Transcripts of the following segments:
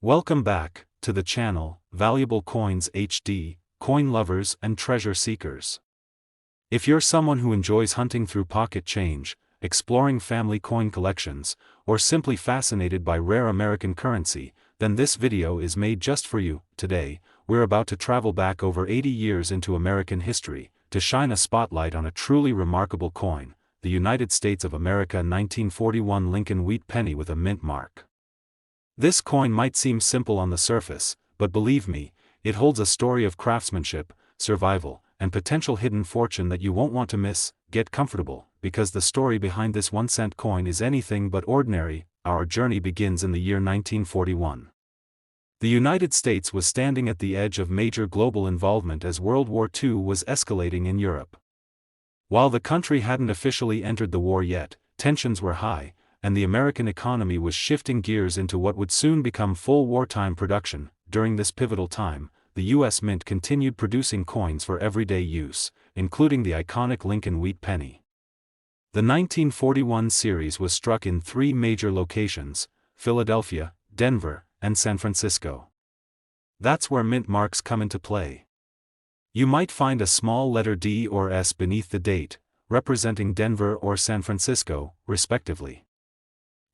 Welcome back to the channel, Valuable Coins HD, coin lovers and treasure seekers. If you're someone who enjoys hunting through pocket change, exploring family coin collections, or simply fascinated by rare American currency, then this video is made just for you. Today, we're about to travel back over 80 years into American history, to shine a spotlight on a truly remarkable coin, the United States of America 1941 Lincoln Wheat Penny with a mint mark. This coin might seem simple on the surface, but believe me, it holds a story of craftsmanship, survival, and potential hidden fortune that you won't want to miss. Get comfortable, because the story behind this 1-cent coin is anything but ordinary. Our journey begins in the year 1941. The United States was standing at the edge of major global involvement as World War II was escalating in Europe. While the country hadn't officially entered the war yet, tensions were high, and the American economy was shifting gears into what would soon become full wartime production. During this pivotal time, the U.S. Mint continued producing coins for everyday use, including the iconic Lincoln Wheat Penny. The 1941 series was struck in three major locations: Philadelphia, Denver, and San Francisco. That's where mint marks come into play. You might find a small letter D or S beneath the date, representing Denver or San Francisco, respectively.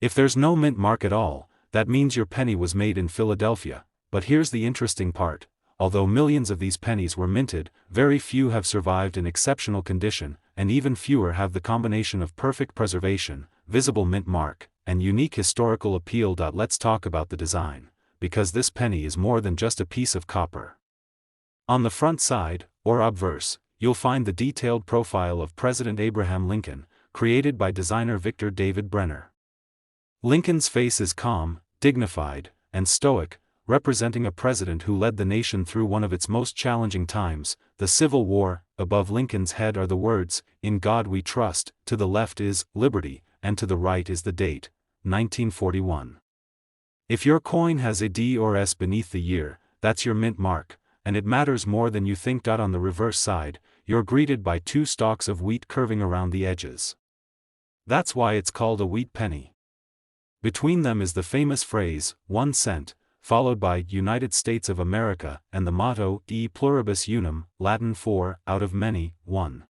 If there's no mint mark at all, that means your penny was made in Philadelphia. But here's the interesting part: although millions of these pennies were minted, very few have survived in exceptional condition, and even fewer have the combination of perfect preservation, visible mint mark, and unique historical appeal. Let's talk about the design, because this penny is more than just a piece of copper. On the front side, or obverse, you'll find the detailed profile of President Abraham Lincoln, created by designer Victor David Brenner. Lincoln's face is calm, dignified, and stoic, representing a president who led the nation through one of its most challenging times, the Civil War. Above Lincoln's head are the words, "In God We Trust," to the left is "Liberty," and to the right is the date, 1941. If your coin has a D or S beneath the year, that's your mint mark, and it matters more than you think. On the reverse side, you're greeted by two stalks of wheat curving around the edges. That's why it's called a wheat penny. Between them is the famous phrase, 1 cent, followed by United States of America, and the motto, E pluribus unum, Latin for, out of many, one.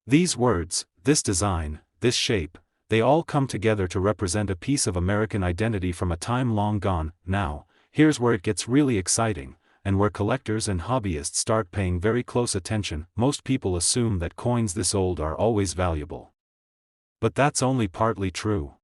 These words, this design, this shape, they all come together to represent a piece of American identity from a time long gone. Now, here's where it gets really exciting, and where collectors and hobbyists start paying very close attention. Most people assume that coins this old are always valuable. But that's only partly true.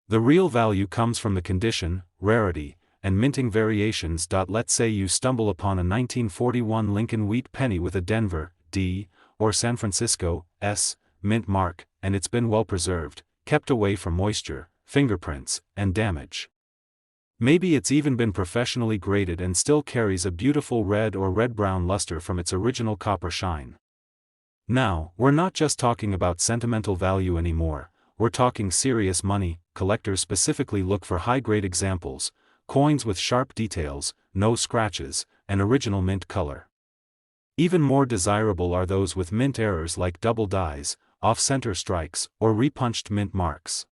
The real value comes from the condition, rarity, and minting variations. Let's say you stumble upon a 1941 Lincoln Wheat Penny with a Denver, D, or San Francisco, S, mint mark, and it's been well preserved, kept away from moisture, fingerprints, and damage. Maybe it's even been professionally graded and still carries a beautiful red or red-brown luster from its original copper shine. Now, we're not just talking about sentimental value anymore, we're talking serious money. Collectors specifically look for high-grade examples, coins with sharp details, no scratches, and original mint color. Even more desirable are those with mint errors like double dies, off-center strikes, or repunched mint marks.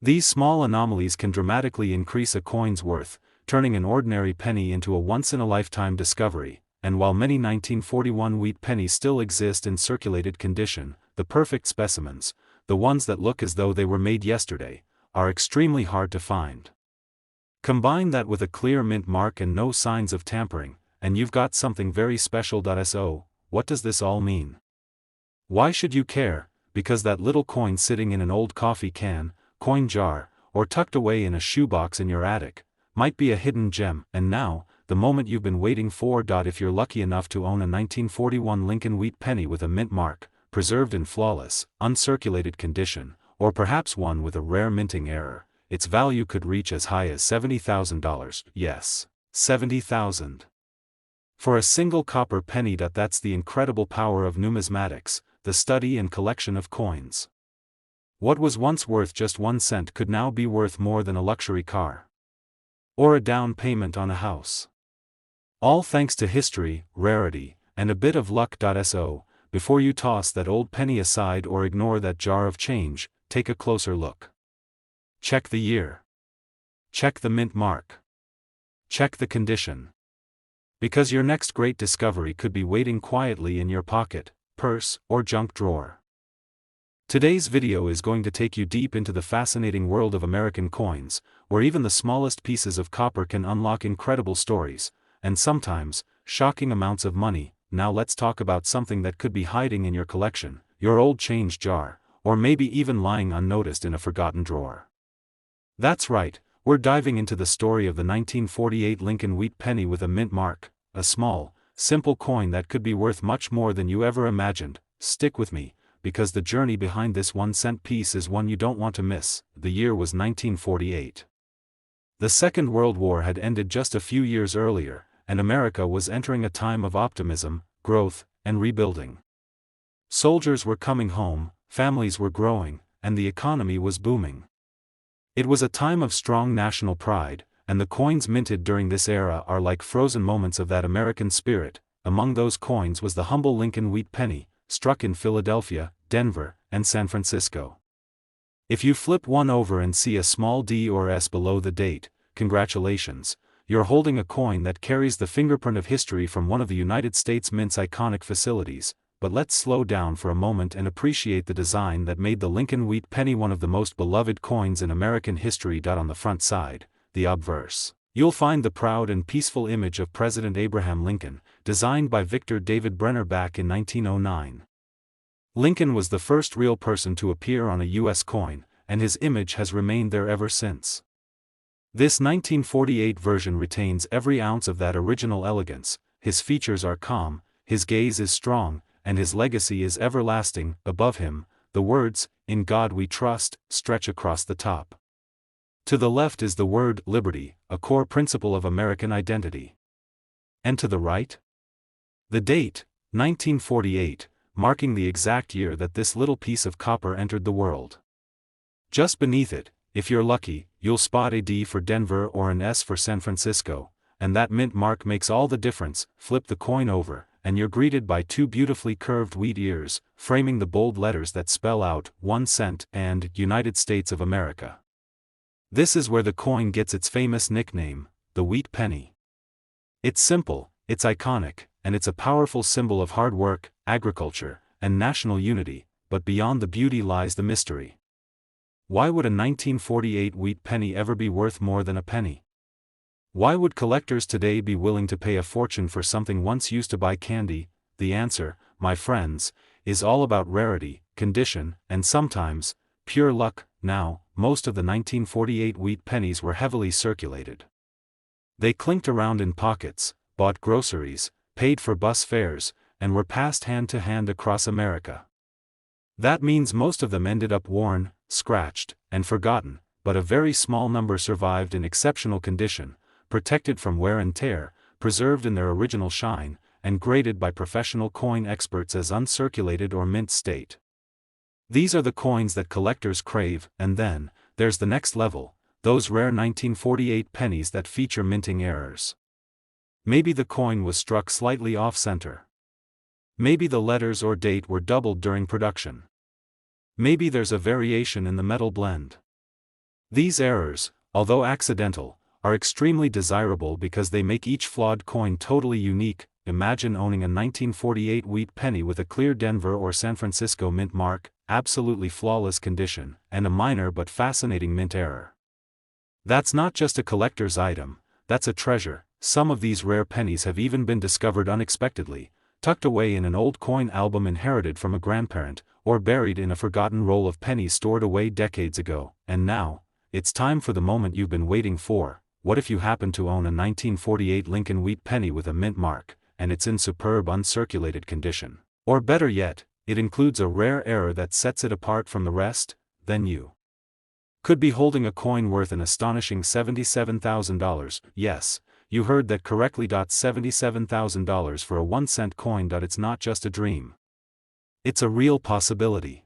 These small anomalies can dramatically increase a coin's worth, turning an ordinary penny into a once-in-a-lifetime discovery. And while many 1941 wheat pennies still exist in circulated condition, the perfect specimens, the ones that look as though they were made yesterday, are extremely hard to find. Combine that with a clear mint mark and no signs of tampering, and you've got something very special. So, what does this all mean? Why should you care? Because that little coin sitting in an old coffee can, coin jar, or tucked away in a shoebox in your attic, might be a hidden gem. And now, the moment you've been waiting for. If you're lucky enough to own a 1941 Lincoln Wheat Penny with a mint mark, preserved in flawless, uncirculated condition, or perhaps one with a rare minting error, its value could reach as high as $70,000. Yes, $70,000. For a single copper penny. That's the incredible power of numismatics, the study and collection of coins. What was once worth just 1 cent could now be worth more than a luxury car, or a down payment on a house. All thanks to history, rarity, and a bit of luck. So, before you toss that old penny aside or ignore that jar of change, take a closer look. Check the year. Check the mint mark. check the condition. Because your next great discovery could be waiting quietly in your pocket, purse, or junk drawer. Today's video is going to take you deep into the fascinating world of American coins, where even the smallest pieces of copper can unlock incredible stories, and sometimes, shocking amounts of money. Now let's talk about something that could be hiding in your collection, your old change jar, or maybe even lying unnoticed in a forgotten drawer. That's right, we're diving into the story of the 1948 Lincoln Wheat Penny with a mint mark, a small, simple coin that could be worth much more than you ever imagined. Stick with me, because the journey behind this 1-cent piece is one you don't want to miss. The year was 1948. The Second World War had ended just a few years earlier, and America was entering a time of optimism, growth, and rebuilding. Soldiers were coming home, families were growing, and the economy was booming. It was a time of strong national pride, and the coins minted during this era are like frozen moments of that American spirit. Among those coins was the humble Lincoln Wheat Penny, struck in Philadelphia, Denver, and San Francisco. If you flip one over and see a small D or S below the date, congratulations, you're holding a coin that carries the fingerprint of history from one of the United States Mint's iconic facilities. But let's slow down for a moment and appreciate the design that made the Lincoln Wheat Penny one of the most beloved coins in American history. On the front side, the obverse, you'll find the proud and peaceful image of President Abraham Lincoln, designed by Victor David Brenner back in 1909. Lincoln was the first real person to appear on a U.S. coin, and his image has remained there ever since. This 1948 version retains every ounce of that original elegance. His features are calm, his gaze is strong, and his legacy is everlasting. Above him, the words, "In God We Trust," stretch across the top. To the left is the word liberty, a core principle of American identity. And to the right? The date, 1948, marking the exact year that this little piece of copper entered the world. Just beneath it, if you're lucky, you'll spot a D for Denver or an S for San Francisco, and that mint mark makes all the difference. Flip the coin over, and you're greeted by two beautifully curved wheat ears, framing the bold letters that spell out 1 cent and United States of America. This is where the coin gets its famous nickname, the Wheat Penny. It's simple, it's iconic, and it's a powerful symbol of hard work, agriculture, and national unity. But beyond the beauty lies the mystery. Why would a 1948 wheat penny ever be worth more than a penny? Why would collectors today be willing to pay a fortune for something once used to buy candy? The answer, my friends, is all about rarity, condition, and sometimes, pure luck. Now, most of the 1948 wheat pennies were heavily circulated. They clinked around in pockets, bought groceries, paid for bus fares, and were passed hand to hand across America. That means most of them ended up worn, scratched, and forgotten, but a very small number survived in exceptional condition, protected from wear and tear, preserved in their original shine, and graded by professional coin experts as uncirculated or mint state. These are the coins that collectors crave. And then, there's the next level, those rare 1948 pennies that feature minting errors. Maybe the coin was struck slightly off-center. Maybe the letters or date were doubled during production. Maybe there's a variation in the metal blend. These errors, although accidental, are extremely desirable because they make each flawed coin totally unique. Imagine owning a 1948 wheat penny with a clear Denver or San Francisco mint mark, absolutely flawless condition, and a minor but fascinating mint error. That's not just a collector's item, that's a treasure. Some of these rare pennies have even been discovered unexpectedly, tucked away in an old coin album inherited from a grandparent, or buried in a forgotten roll of pennies stored away decades ago. And now, it's time for the moment you've been waiting for. What if you happen to own a 1948 Lincoln Wheat Penny with a mint mark, and it's in superb uncirculated condition? Or better yet, it includes a rare error that sets it apart from the rest? Then you could be holding a coin worth an astonishing $77,000. Yes, you heard that correctly. $77,000 for a 1-cent coin. It's not just a dream. It's a real possibility.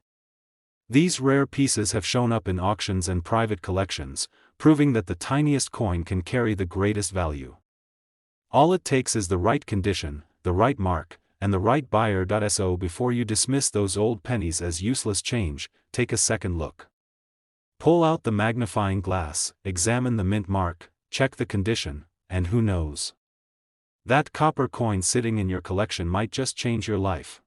These rare pieces have shown up in auctions and private collections, proving that the tiniest coin can carry the greatest value. All it takes is the right condition, the right mark, and the right buyer. So before you dismiss those old pennies as useless change, take a second look. Pull out the magnifying glass, examine the mint mark, check the condition, and who knows? That copper coin sitting in your collection might just change your life.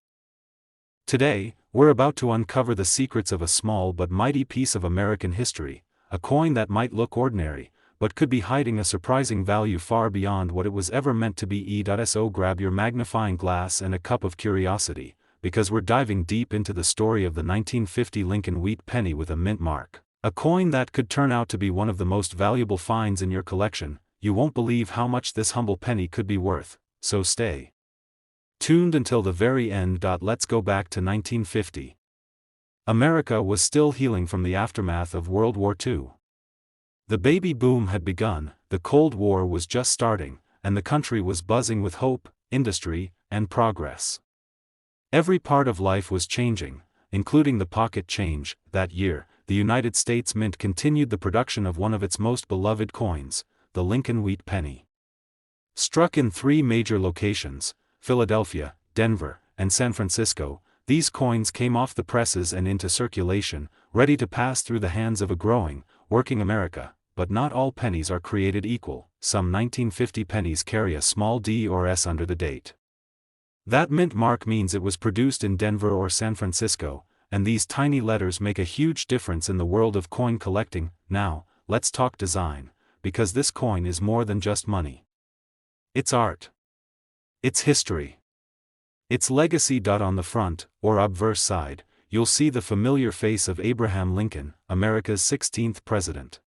Today, we're about to uncover the secrets of a small but mighty piece of American history, a coin that might look ordinary, but could be hiding a surprising value far beyond what it was ever meant to be. So grab your magnifying glass and a cup of curiosity, because we're diving deep into the story of the 1950 Lincoln Wheat Penny with a mint mark. A coin that could turn out to be one of the most valuable finds in your collection. You won't believe how much this humble penny could be worth, so stay tuned until the very end. Let's go back to 1950. America was still healing from the aftermath of World War II. The baby boom had begun, the Cold War was just starting, and the country was buzzing with hope, industry, and progress. Every part of life was changing, including the pocket change. That year, the United States Mint continued the production of one of its most beloved coins, the Lincoln Wheat Penny. Struck in 3 major locations, Philadelphia, Denver, and San Francisco, these coins came off the presses and into circulation, ready to pass through the hands of a growing, working America. But not all pennies are created equal. Some 1950 pennies carry a small D or S under the date. That mint mark means it was produced in Denver or San Francisco, and these tiny letters make a huge difference in the world of coin collecting. Now, let's talk design, because this coin is more than just money. It's art. It's history. It's legacy. On the front, or obverse side, you'll see the familiar face of Abraham Lincoln, America's 16th president.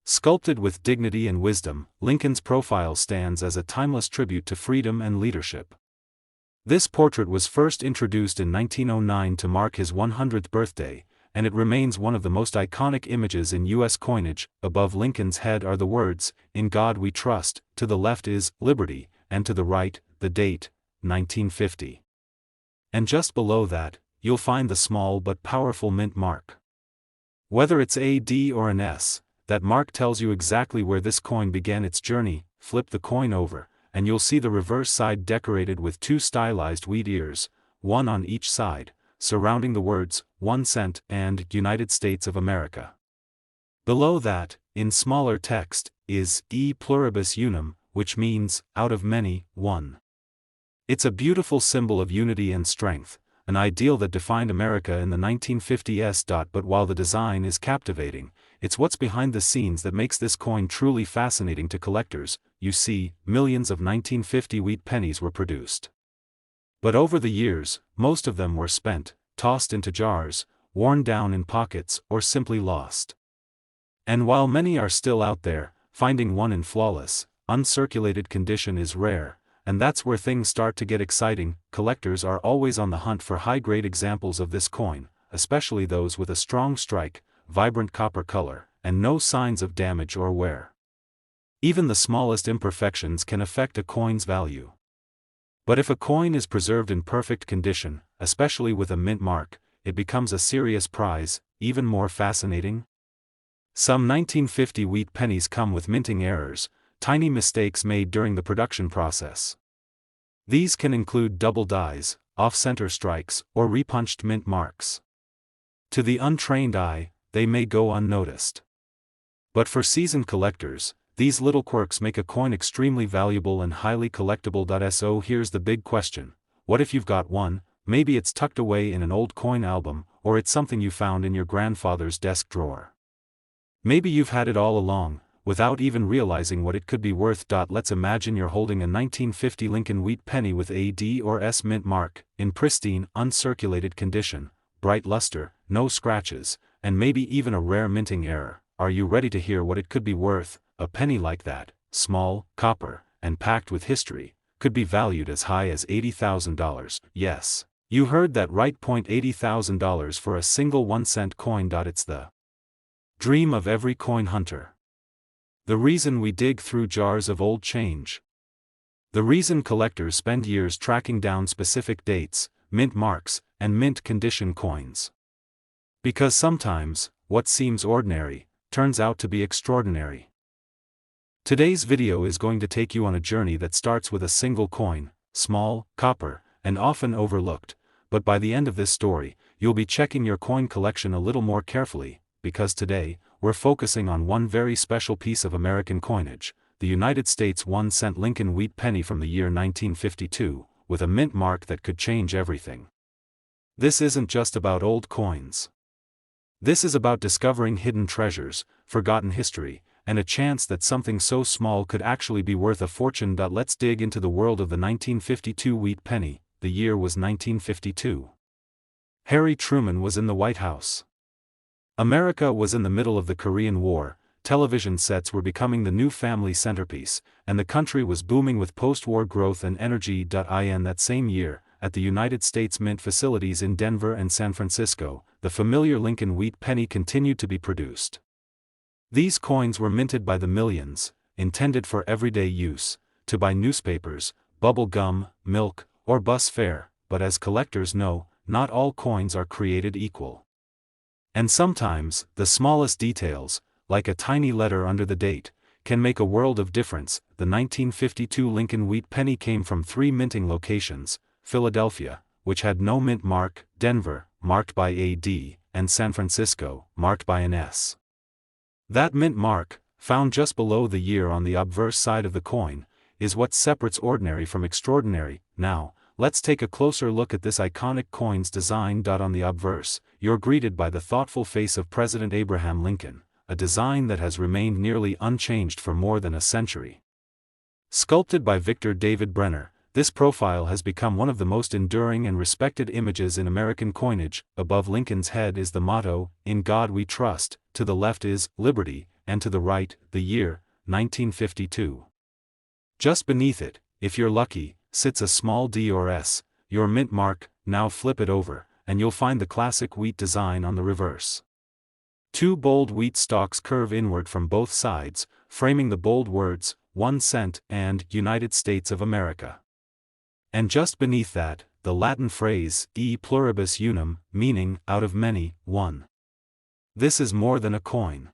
Sculpted with dignity and wisdom, Lincoln's profile stands as a timeless tribute to freedom and leadership. This portrait was first introduced in 1909 to mark his 100th birthday, and it remains one of the most iconic images in U.S. coinage. Above Lincoln's head are the words, "In God We Trust," to the left is "Liberty," and to the right, the date, 1950. And just below that, you'll find the small but powerful mint mark. Whether it's a D or an S, that mark tells you exactly where this coin began its journey. Flip the coin over, and you'll see the reverse side decorated with 2 stylized wheat ears, one on each side, surrounding the words, 1 cent and United States of America. Below that, in smaller text, is E pluribus unum, which means, out of many, one. It's a beautiful symbol of unity and strength, an ideal that defined America in the 1950s. But while the design is captivating, it's what's behind the scenes that makes this coin truly fascinating to collectors. You see, millions of 1950 wheat pennies were produced. But over the years, most of them were spent, tossed into jars, worn down in pockets, or simply lost. And while many are still out there, finding one in flawless, uncirculated condition is rare, and that's where things start to get exciting. Collectors are always on the hunt for high-grade examples of this coin, especially those with a strong strike, vibrant copper color, and no signs of damage or wear. Even the smallest imperfections can affect a coin's value. But if a coin is preserved in perfect condition, especially with a mint mark, it becomes a serious prize. Even more fascinating? Some 1950 wheat pennies come with minting errors, tiny mistakes made during the production process. These can include double dies, off-center strikes, or repunched mint marks. To the untrained eye, they may go unnoticed. But for seasoned collectors, these little quirks make a coin extremely valuable and highly collectible. So here's the big question: what if you've got one? Maybe it's tucked away in an old coin album, or it's something you found in your grandfather's desk drawer. Maybe you've had it all along, without even realizing what it could be worth. Let's imagine you're holding a 1950 Lincoln Wheat Penny with a D or S mint mark, in pristine, uncirculated condition, bright luster, no scratches, and maybe even a rare minting error. Are you ready to hear what it could be worth? A penny like that, small, copper, and packed with history, could be valued as high as $80,000. Yes, you heard that right. $80,000 for a single 1-cent coin. It's the dream of every coin hunter. The reason we dig through jars of old change. The reason collectors spend years tracking down specific dates, mint marks, and mint condition coins. Because sometimes, what seems ordinary, turns out to be extraordinary. Today's video is going to take you on a journey that starts with a single coin, small, copper, and often overlooked, but by the end of this story, you'll be checking your coin collection a little more carefully, because today, we're focusing on one very special piece of American coinage, the the United States 1-cent Lincoln wheat penny from the year 1952, with a mint mark that could change everything. This isn't just about old coins. This is about discovering hidden treasures, forgotten history, and a chance that something so small could actually be worth a fortune. Let's dig into the world of the 1952 wheat penny. The year was 1952. Harry Truman was in the White House. America was in the middle of the Korean War, television sets were becoming the new family centerpiece, and the country was booming with post-war growth and energy. In that same year, at the United States Mint facilities in Denver and San Francisco, the familiar Lincoln wheat penny continued to be produced. These coins were minted by the millions, intended for everyday use, to buy newspapers, bubble gum, milk, or bus fare, but as collectors know, not all coins are created equal. And sometimes, the smallest details, like a tiny letter under the date, can make a world of difference. The 1952 Lincoln wheat penny came from 3 minting locations: Philadelphia, which had no mint mark, Denver, marked by AD, and San Francisco, marked by an S. That mint mark, found just below the year on the obverse side of the coin, is what separates ordinary from extraordinary. Now, let's take a closer look at this iconic coin's design. On the obverse, you're greeted by the thoughtful face of President Abraham Lincoln, a design that has remained nearly unchanged for more than a century. Sculpted by Victor David Brenner, this profile has become one of the most enduring and respected images in American coinage. Above Lincoln's head is the motto, "In God We Trust," to the left is "Liberty," and to the right, the year, 1952. Just beneath it, if you're lucky, sits a small D or S, your mint mark. Now flip it over, and you'll find the classic wheat design on the reverse. 2 bold wheat stalks curve inward from both sides, framing the bold words, 1 cent and United States of America. And just beneath that, the Latin phrase, e pluribus unum, meaning, out of many, one. This is more than a coin.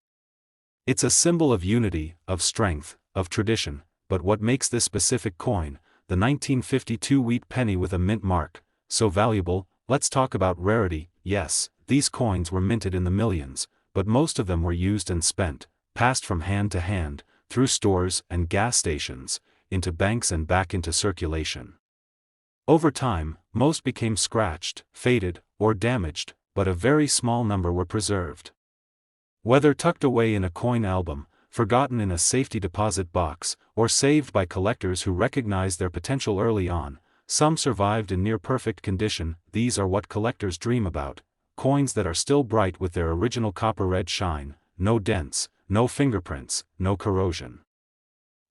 It's a symbol of unity, of strength, of tradition. But what makes this specific coin, the 1952 wheat penny with a mint mark, so valuable? Let's talk about rarity. Yes, these coins were minted in the millions, but most of them were used and spent, passed from hand to hand, through stores and gas stations, into banks and back into circulation. Over time, most became scratched, faded, or damaged, but a very small number were preserved. Whether tucked away in a coin album, forgotten in a safety deposit box, or saved by collectors who recognized their potential early on, some survived in near-perfect condition. These are what collectors dream about: coins that are still bright with their original copper-red shine, no dents, no fingerprints, no corrosion.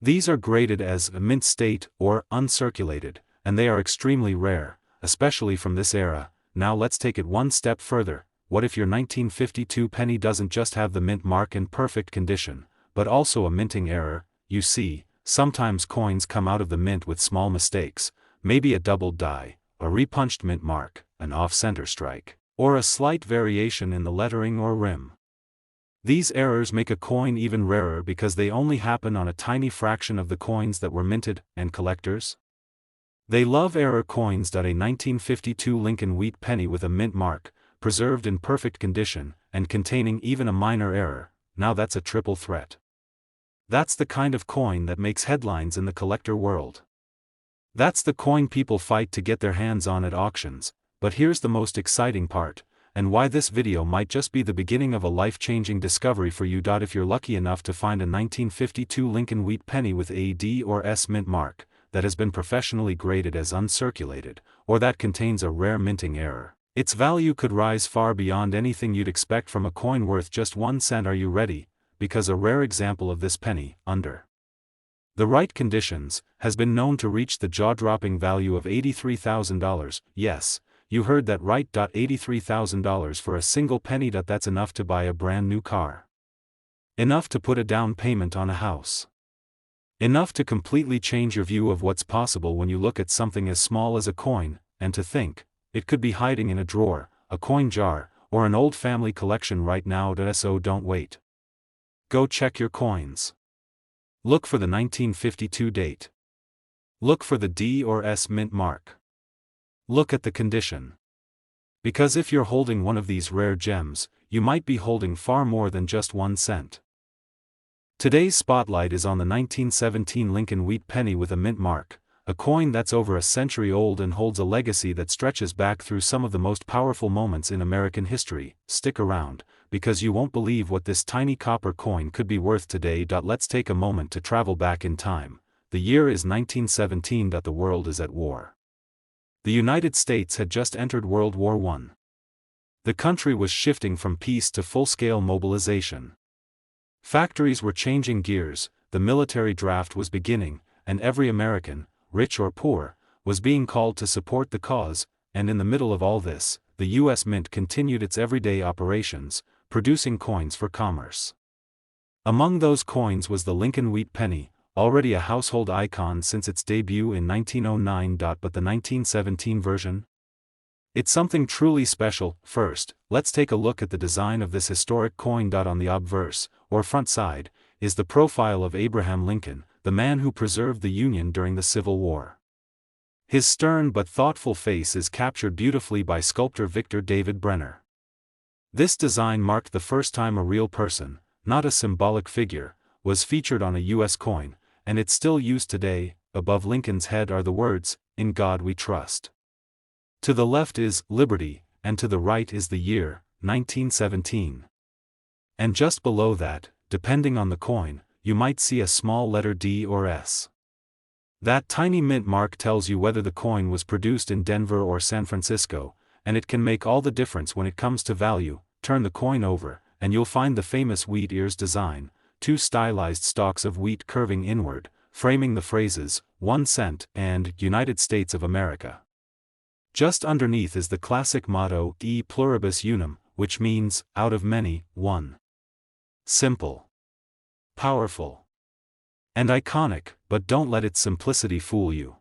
These are graded as a mint state or uncirculated, and they are extremely rare, especially from this era. Now let's take it one step further. What if your 1952 penny doesn't just have the mint mark in perfect condition, but also a minting error? You see, sometimes coins come out of the mint with small mistakes, maybe a doubled die, a repunched mint mark, an off-center strike, or a slight variation in the lettering or rim. These errors make a coin even rarer because they only happen on a tiny fraction of the coins that were minted. And collectors? They love error coins. A 1952 Lincoln wheat penny with a mint mark, preserved in perfect condition, and containing even a minor error. Now that's a triple threat. That's the kind of coin that makes headlines in the collector world. That's the coin people fight to get their hands on at auctions. But here's the most exciting part, and why this video might just be the beginning of a life-changing discovery for you. If you're lucky enough to find a 1952 Lincoln wheat penny with a D or S mint mark, that has been professionally graded as uncirculated, or that contains a rare minting error, its value could rise far beyond anything you'd expect from a coin worth just 1 cent. Are you ready? Because a rare example of this penny, under the right conditions, has been known to reach the jaw-dropping value of $83,000. Yes, you heard that right. $83,000 for a single penny. That's enough to buy a brand new car. Enough to put a down payment on a house. Enough to completely change your view of what's possible when you look at something as small as a coin, and to think, it could be hiding in a drawer, a coin jar, or an old family collection right now. So don't wait. Go check your coins. Look for the 1952 date. Look for the D or S mint mark. Look at the condition. Because if you're holding one of these rare gems, you might be holding far more than just 1 cent. Today's spotlight is on the 1917 Lincoln Wheat Penny with a mint mark, a coin that's over a century old and holds a legacy that stretches back through some of the most powerful moments in American history. Stick around, because you won't believe what this tiny copper coin could be worth today. Let's take a moment to travel back in time. The year is 1917. The world is at war. The United States had just entered World War I. The country was shifting from peace to full-scale mobilization. Factories were changing gears, the military draft was beginning, and every American, rich or poor, was being called to support the cause. And in the middle of all this, the U.S. Mint continued its everyday operations, producing coins for commerce. Among those coins was the Lincoln Wheat Penny, already a household icon since its debut in 1909. But the 1917 version? It's something truly special. First, let's take a look at the design of this historic coin. On the obverse, or front side, is the profile of Abraham Lincoln, the man who preserved the Union during the Civil War. His stern but thoughtful face is captured beautifully by sculptor Victor David Brenner. This design marked the first time a real person, not a symbolic figure, was featured on a U.S. coin, and it's still used today. Above Lincoln's head are the words, "In God We Trust." To the left is "Liberty," and to the right is the year, 1917. And just below that, depending on the coin, you might see a small letter D or S. That tiny mint mark tells you whether the coin was produced in Denver or San Francisco, and it can make all the difference when it comes to value. Turn the coin over, and you'll find the famous wheat ears design, two stylized stalks of wheat curving inward, framing the phrases, 1 cent and United States of America. Just underneath is the classic motto, E pluribus unum, which means, out of many, one. Simple, powerful, and iconic, but don't let its simplicity fool you.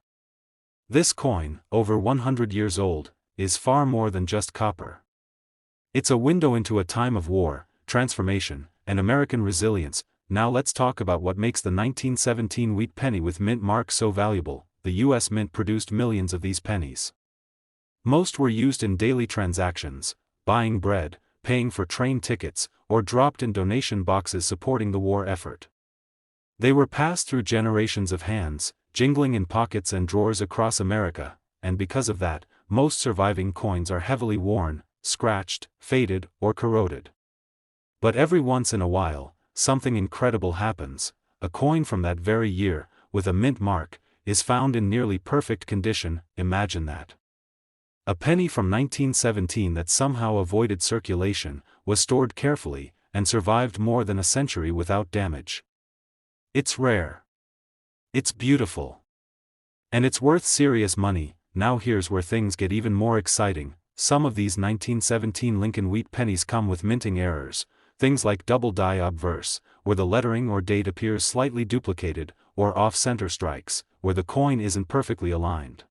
This coin, over 100 years old, is far more than just copper. It's a window into a time of war, transformation, and American resilience. Now let's talk about what makes the 1917 wheat penny with mint mark so valuable. The U.S. Mint produced millions of these pennies. Most were used in daily transactions, buying bread, paying for train tickets, or dropped in donation boxes supporting the war effort. They were passed through generations of hands, jingling in pockets and drawers across America, and because of that, most surviving coins are heavily worn, scratched, faded, or corroded. But every once in a while, something incredible happens. A coin from that very year, with a mint mark, is found in nearly perfect condition. Imagine that. A penny from 1917 that somehow avoided circulation, was stored carefully, and survived more than a century without damage. It's rare. It's beautiful. And it's worth serious money. Now here's where things get even more exciting. Some of these 1917 Lincoln Wheat Pennies come with minting errors, things like double die obverse, where the lettering or date appears slightly duplicated, or off-center strikes, where the coin isn't perfectly aligned.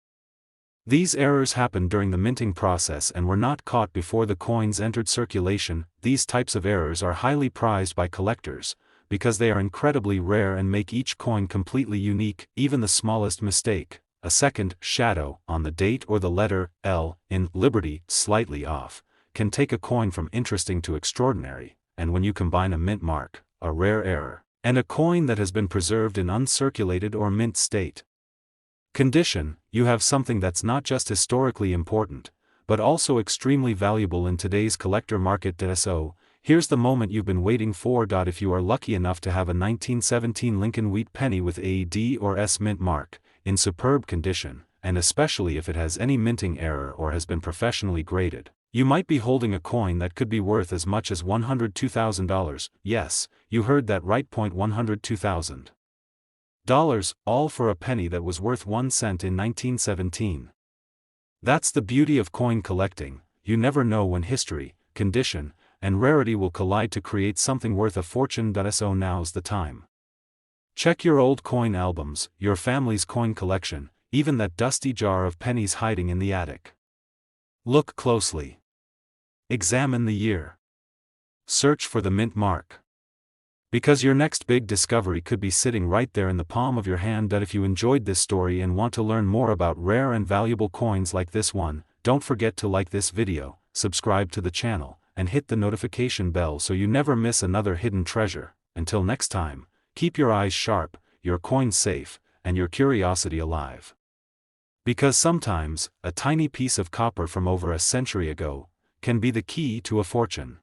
These errors happened during the minting process and were not caught before the coins entered circulation. These types of errors are highly prized by collectors, because they are incredibly rare and make each coin completely unique. Even the smallest mistake, a second shadow on the date or the letter L in Liberty slightly off, can take a coin from interesting to extraordinary. And when you combine a mint mark, a rare error, and a coin that has been preserved in uncirculated or mint state condition, you have something that's not just historically important, but also extremely valuable in today's collector market. So, here's the moment you've been waiting for. If you are lucky enough to have a 1917 Lincoln Wheat Penny with a D or S mint mark, in superb condition, and especially if it has any minting error or has been professionally graded, you might be holding a coin that could be worth as much as $102,000. Yes, you heard that right. $102,000. All for a penny that was worth 1 cent in 1917. That's the beauty of coin collecting. You never know when history, condition, and rarity will collide to create something worth a fortune. So now's the time. Check your old coin albums, your family's coin collection, even that dusty jar of pennies hiding in the attic. Look closely. Examine the year. Search for the mint mark. Because your next big discovery could be sitting right there in the palm of your hand. If you enjoyed this story and want to learn more about rare and valuable coins like this one, don't forget to like this video, subscribe to the channel, and hit the notification bell so you never miss another hidden treasure. Until next time, Keep your eyes sharp, your coins safe, and your curiosity alive. Because sometimes, a tiny piece of copper from over a century ago can be the key to a fortune.